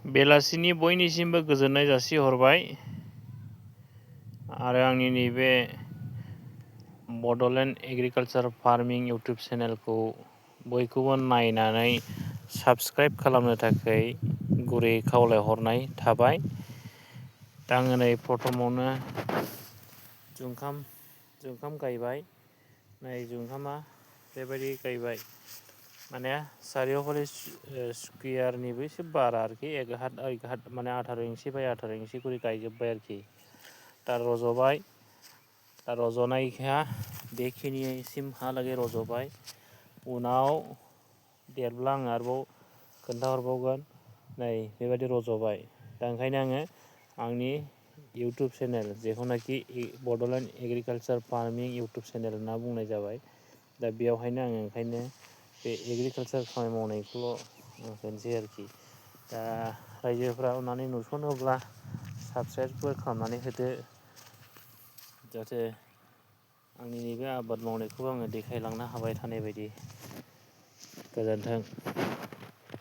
बेलासिनि बयनिसिमबो गोजोननाय जासिहरबाय आरो आंनि नैबे बड'लेण्ड एग्रिकालसार फार्मिं इउटुब चेनेलखौ बयखौबो नायनानै साबस्क्राइब खालामनो थाखाय गुरै खावलायहरनाय थाबाय। दा आङो नै प्रथमावनो जुंखाम गायबाय। नै जुंखामा बेबायदि गायबाय माने चारिय'फाले स्कुवेयारनिबो एसे बारा आरोखि एक हात माने 18 इन्सि बाय 18 इन्सि करि गायजोब्बाय आरोखि। दा रज'बाय, दा रज'नायहा बेखिनिसिमहालागै रज'बाय। उनाव देरब्ला आङो आरोबाव खोन्थाहरबावगोन। नै बेबायदि रज'बाय। दा ओंखायनो आङो आंनि इउटुब चेनेल जेखौनाखि बड'लेण्ड एग्रिकालसार फार्मिं इउटुब चेनेल होनना बुंनाय जाबाय। दा बेयावहायनो आङो ओंखायनो बे एग्रिकालसार खामानि मावनायखौल' होनोसै आरोखि। दा रायजोफ्रा अननानै नुस'नोब्ला साबस्क्राइबफोर खालामनानै होदो, जाहाथे आंनि नैबे आबाद मावनायखौ आङो देखायलांनो हाबाय थानाय बायदि। गोजोन्थों।